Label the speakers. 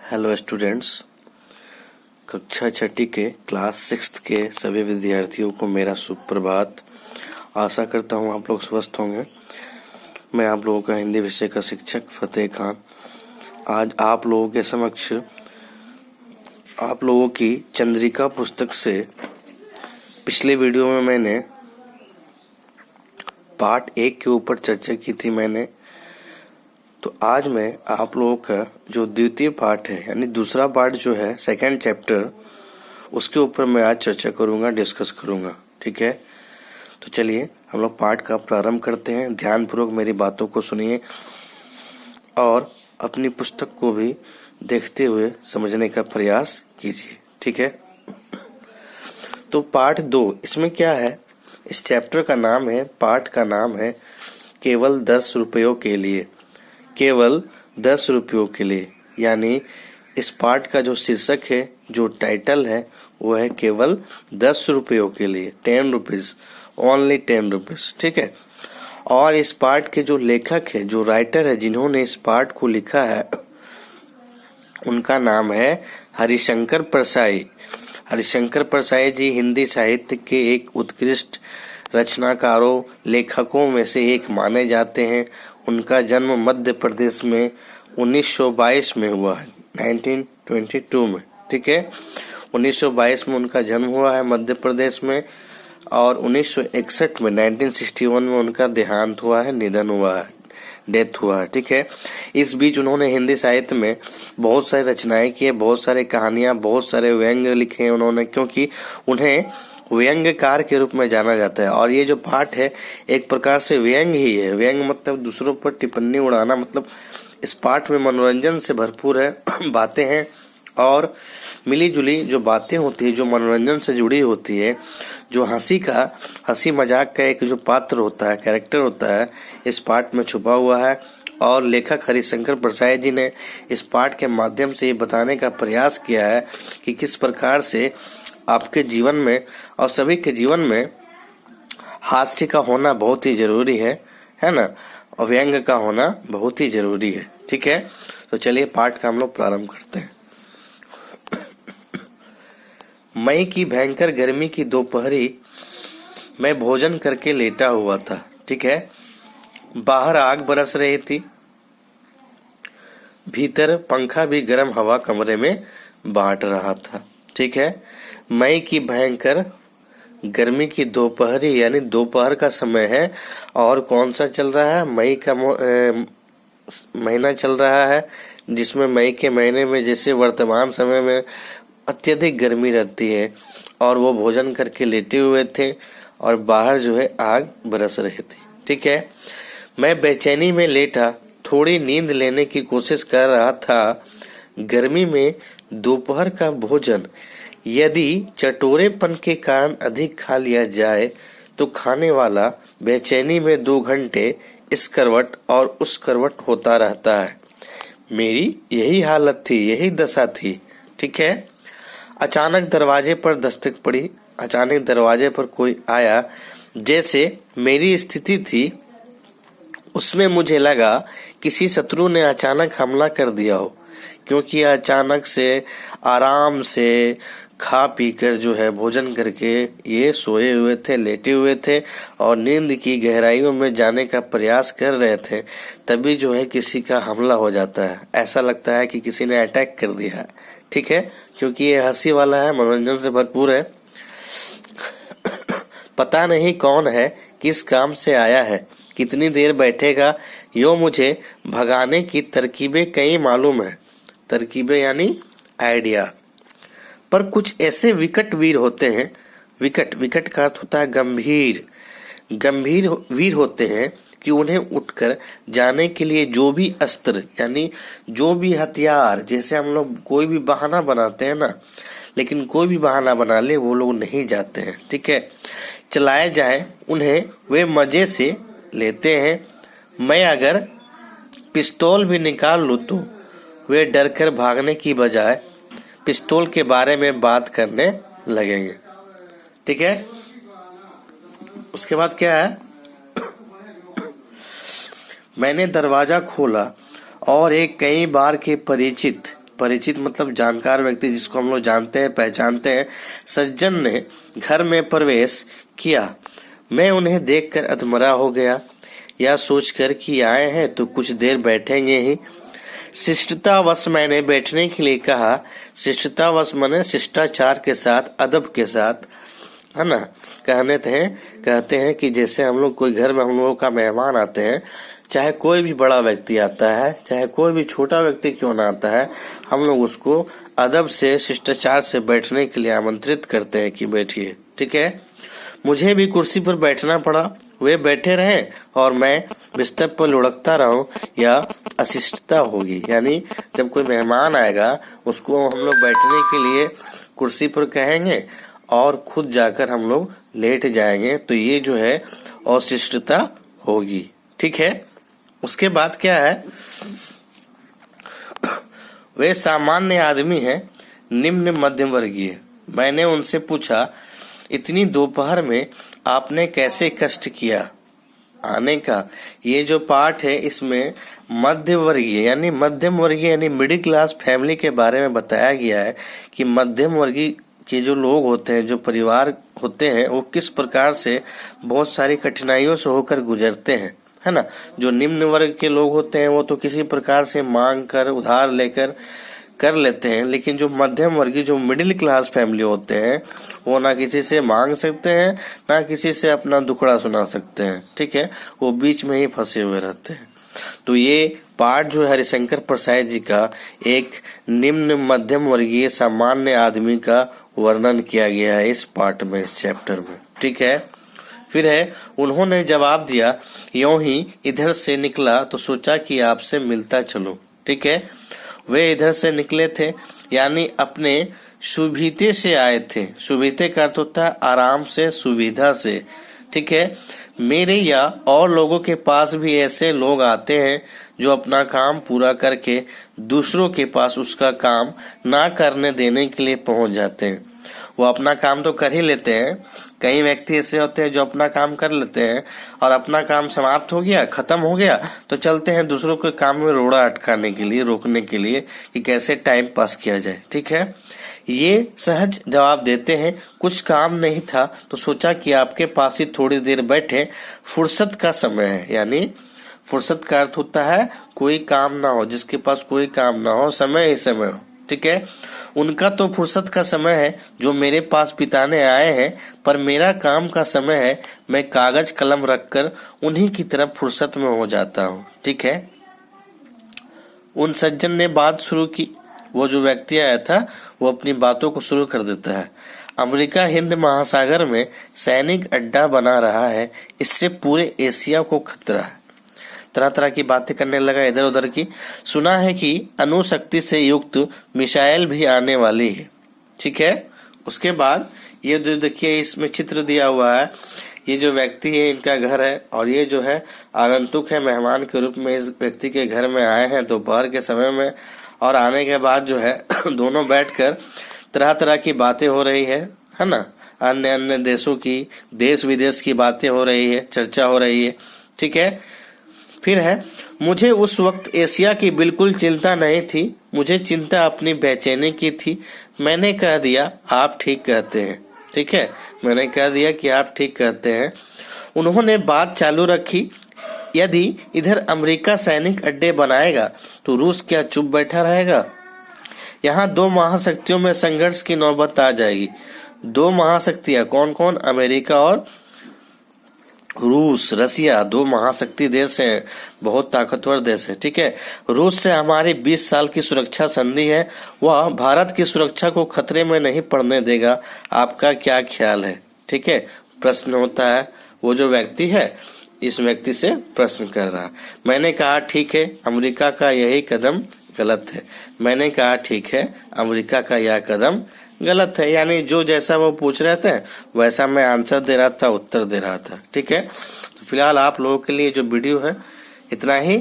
Speaker 1: Hello students, कक्षा छठी के class 6 के सभी विद्यार्थियों को मेरा सुप्रभात। आशा करता हूँ आप लोग स्वस्थ होंगे। मैं आप लोगों का हिंदी विषय का शिक्षक फतेह खान आज आप लोगों के समक्ष आप लोगों की चंद्रिका पुस्तक से पिछले वीडियो में मैंने पार्ट 1 के ऊपर चर्चा की थी तो आज मैं आप लोगों का जो द्वितीय पार्ट है यानी दूसरा पार्ट जो है सेकंड चैप्टर, उसके ऊपर मैं आज चर्चा करूंगा, डिस्कस करूंगा। ठीक है, तो चलिए हम लोग पार्ट का प्रारंभ करते हैं। ध्यानपूर्वक मेरी बातों को सुनिए और अपनी पुस्तक को भी देखते हुए समझने का प्रयास कीजिए। ठीक है, तो पार्ट 2 इसमें क्या है, इस चैप्टर का नाम है, पार्ट का नाम है केवल 10 रुपयों के लिए। केवल 10 रुपयों के लिए, यानी इस पार्ट का जो शीर्षक है, जो टाइटल है, वो है केवल 10 रुपयों के लिए, 10 रुपीज, ओनली 10 रुपीज। ठीक है, और इस पार्ट के जो लेखक है, जो राइटर है, जिन्होंने इस पार्ट को लिखा है, उनका नाम है हरिशंकर परसाई। हरिशंकर परसाई जी हिंदी साहित्य के एक उत्कृष्ट रचनाकारों, लेखकों में से एक माने जाते हैं। उनका जन्म मध्य प्रदेश में 1922 में हुआ है, 1922 में। ठीक है, 1922 में उनका जन्म हुआ है मध्य प्रदेश में, और 1961 में 1961 में उनका देहांत हुआ है, निधन हुआ है, डेथ हुआ है। ठीक है, इस बीच उन्होंने हिंदी साहित्य में बहुत सारी रचनाएं की है, बहुत सारी कहानियां, बहुत सारे व्यंग्य लिखे हैं उन्होंने, क्योंकि उन्हें व्यंग्यकार के रूप में जाना जाता है। और ये जो पाठ है एक प्रकार से व्यंग्य ही है। व्यंग्य मतलब दूसरों पर टिप्पणी उड़ाना, मतलब इस पाठ में मनोरंजन से भरपूर है, बातें हैं और मिली जुली जो बातें होती है, जो मनोरंजन से जुड़ी होती है, जो हंसी मजाक का एक जो पात्र होता है, कैरेक्टर होता है, इस पाठ में छुपा हुआ है। और लेखक हरिशंकर परसाई जी ने इस पाठ के माध्यम से ये बताने का प्रयास किया है कि किस प्रकार से आपके जीवन में और सभी के जीवन में हास्य का होना बहुत ही जरूरी है ना, और व्यंग्य का होना बहुत ही जरूरी है। ठीक है, तो चलिए पाठ का हम लोग प्रारंभ करते हैं। मई की भयंकर गर्मी की दोपहरी मैं भोजन करके लेटा हुआ था। ठीक है, बाहर आग बरस रही थी, भीतर पंखा भी गर्म हवा कमरे में बांट रहा था। ठीक है, मई की भयंकर गर्मी की दोपहरी यानी दोपहर का समय है, और कौन सा चल रहा है, मई का महीना चल रहा है, जिसमें मई के महीने में जैसे वर्तमान समय में अत्यधिक गर्मी रहती है, और वो भोजन करके लेटे हुए थे और बाहर जो है आग बरस रही थी। ठीक है, मैं बेचैनी में लेटा थोड़ी नींद लेने की कोशिश कर रहा था। गर्मी में दोपहर का भोजन यदि चटोरेपन के कारण अधिक खा लिया जाए तो खाने वाला बेचैनी में 2 घंटे इस करवट और उस करवट होता रहता है। मेरी यही हालत थी, यही दशा थी। ठीक है, अचानक दरवाजे पर दस्तक पड़ी। अचानक दरवाजे पर कोई आया। जैसे मेरी स्थिति थी उसमें मुझे लगा किसी शत्रु ने अचानक हमला कर दिया हो, क्योंकि अचानक से आराम से खा पी कर जो है भोजन करके ये सोए हुए थे, लेटे हुए थे और नींद की गहराइयों में जाने का प्रयास कर रहे थे। तभी जो है किसी का हमला हो जाता है, ऐसा लगता है कि किसी ने अटैक कर दिया है। ठीक है, क्योंकि ये हंसी वाला है, मनोरंजन से भरपूर है। पता नहीं कौन है, किस काम से आया है, कितनी देर बैठेगा, यो मुझे भगाने की तरकीबें कई मालूम है। तरकीबें यानी आइडिया। पर कुछ ऐसे विकट वीर होते हैं, विकट का अर्थ होता है गंभीर वीर होते हैं कि उन्हें उठकर जाने के लिए जो भी अस्त्र यानी जो भी हथियार, जैसे हम लोग कोई भी बहाना बनाते हैं ना, लेकिन कोई भी बहाना बना ले वो लोग नहीं जाते हैं। ठीक है, चलाए जाए उन्हें वे मजे से लेते हैं। मैं अगर पिस्तौल भी निकाल लूं तो वे डरकर भागने की बजाय पिस्तौल के बारे में बात करने लगेंगे। ठीक है, उसके बाद क्या है, मैंने दरवाजा खोला और एक कई बार के परिचित परिचित मतलब जानकार व्यक्ति जिसको हम लोग जानते हैं पहचानते हैं, सज्जन ने घर में प्रवेश किया। मैं उन्हें देखकर अधमरा हो गया, यह सोचकर कि आए हैं तो कुछ देर बैठेंगे ही। शिष्टतावश मैंने बैठने के लिए कहा। शिष्टतावश माने शिष्टाचार के साथ, अदब के साथ, है ना। कहते हैं कि जैसे हम लोग कोई घर में हम लोगों का मेहमान आते हैं, चाहे कोई भी बड़ा व्यक्ति आता है, चाहे कोई भी छोटा व्यक्ति क्यों ना आता है, हम लोग उसको अदब से शिष्टाचार से बैठने के लिए आमंत्रित करते हैं कि बैठिए। ठीक है, मुझे भी कुर्सी पर बैठना पड़ा। वे बैठे रहे और मैं बिस्तर पर लुढ़कता रहूं, यह अशिष्टता होगी। यानी जब कोई मेहमान आएगा उसको हम लोग बैठने के लिए कुर्सी पर कहेंगे और खुद जाकर हम लोग लेट जाएंगे, तो ये जो है अशिष्टता होगी। ठीक है, उसके बाद क्या है, वे सामान्य आदमी हैं, निम्न मध्यम वर्गीय। मैंने उनसे पूछा, इतनी दोपहर में आपने कैसे कष्ट किया आने का। ये जो पाठ है इसमें मध्य वर्गीय यानी मध्यम वर्गीय यानी मिडिल क्लास फैमिली के बारे में बताया गया है कि मध्यम वर्गीय के जो लोग होते हैं, जो परिवार होते हैं, वो किस प्रकार से बहुत सारी कठिनाइयों से होकर गुजरते हैं, है ना। जो निम्न वर्ग के लोग होते हैं वो तो किसी प्रकार से मांग कर उधार लेकर कर लेते हैं, लेकिन जो मध्यम वर्गीय जो मिडिल क्लास फैमिली होते हैं वो ना किसी से मांग सकते हैं ना किसी से अपना दुखड़ा सुना सकते हैं। ठीक है, वो बीच में ही फंसे हुए रहते हैं। तो ये पाठ जो हरिशंकर प्रसाद जी का एक निम्न मध्यम वर्गीय सामान्य आदमी का वर्णन किया गया है इस पाठ में, इस चैप्टर में। ठीक है, फिर है, उन्होंने जवाब दिया, यूं ही इधर से निकला तो सोचा कि आपसे मिलता चलो। ठीक है, वे इधर से निकले थे यानी अपने सुविधे से आए थे। सुविधे का अर्थ होता है आराम से, सुविधा से। ठीक है, मेरे या और लोगों के पास भी ऐसे लोग आते हैं जो अपना काम पूरा करके दूसरों के पास उसका काम ना करने देने के लिए पहुंच जाते हैं। वो अपना काम तो कर ही लेते हैं। कई व्यक्ति ऐसे होते हैं जो अपना काम कर लेते हैं और अपना काम समाप्त हो गया, खत्म हो गया, तो चलते हैं दूसरों के काम में रोड़ा अटकाने के लिए, रोकने के लिए कि कैसे टाइम पास किया जाए। ठीक है, ये सहज जवाब देते हैं, कुछ काम नहीं था तो सोचा कि आपके पास ही थोड़ी देर बैठे, फुर्सत का समय है। यानी फुर्सत का अर्थ होता है कोई काम ना हो, जिसके पास कोई काम ना हो, समय ही समय हो। ठीक है, उनका तो फुर्सत का समय है जो मेरे पास बिताने आए हैं, पर मेरा काम का समय है, मैं कागज कलम रखकर उन्हीं की तरफ फुर्सत में हो जाता हूँ। ठीक है, उन सज्जन ने बात शुरू की। वो जो व्यक्ति आया था वो अपनी बातों को शुरू कर देता है। अमेरिका हिंद महासागर में सैनिक अड्डा बना रहा है, इससे पूरे एशिया को खतरा है। तरह तरह की बातें करने लगा इधर उधर की। सुना है कि अणुशक्ति से युक्त मिसाइल भी आने वाली है। ठीक है, उसके बाद ये जो देखिए इसमें चित्र दिया हुआ है, ये जो व्यक्ति है इनका घर है और ये जो है आगंतुक है, मेहमान के रूप में इस व्यक्ति के घर में आए हैं दोपहर के समय में। और आने के बाद जो है दोनों बैठकर तरह तरह की बातें हो रही है ना। अन्य अन्य देशों की, देश विदेश की बातें हो रही है, चर्चा हो रही है। ठीक है, फिर है, मुझे उस वक्त एशिया की बिल्कुल चिंता नहीं थी, मुझे चिंता अपनी बेचैनी की थी। मैंने कह दिया, आप ठीक कहते हैं। ठीक है, मैंने कह दिया कि आप ठीक कहते हैं। उन्होंने बात चालू रखी, यदि इधर अमेरिका सैनिक अड्डे बनाएगा तो रूस क्या चुप बैठा रहेगा। यहाँ दो महाशक्तियों में संघर्ष की नौबत आ जाएगी। दो महाशक्तियां कौन कौन, अमेरिका और रूस, रसिया, दो महाशक्ति देश हैं, बहुत ताकतवर देश है। ठीक है, रूस से हमारी 20 साल की सुरक्षा संधि है, वह भारत की सुरक्षा को खतरे में नहीं पड़ने देगा। आपका क्या ख्याल है। ठीक है, प्रश्न होता है, वो जो व्यक्ति है इस व्यक्ति से प्रश्न कर रहा। मैंने कहा ठीक है, अमेरिका का यही कदम गलत है। मैंने कहा ठीक है, अमेरिका का यह कदम गलत है। यानी जो जैसा वो पूछ रहे थे वैसा मैं आंसर दे रहा था, उत्तर दे रहा था। ठीक है, तो फिलहाल आप लोगों के लिए जो वीडियो है इतना ही।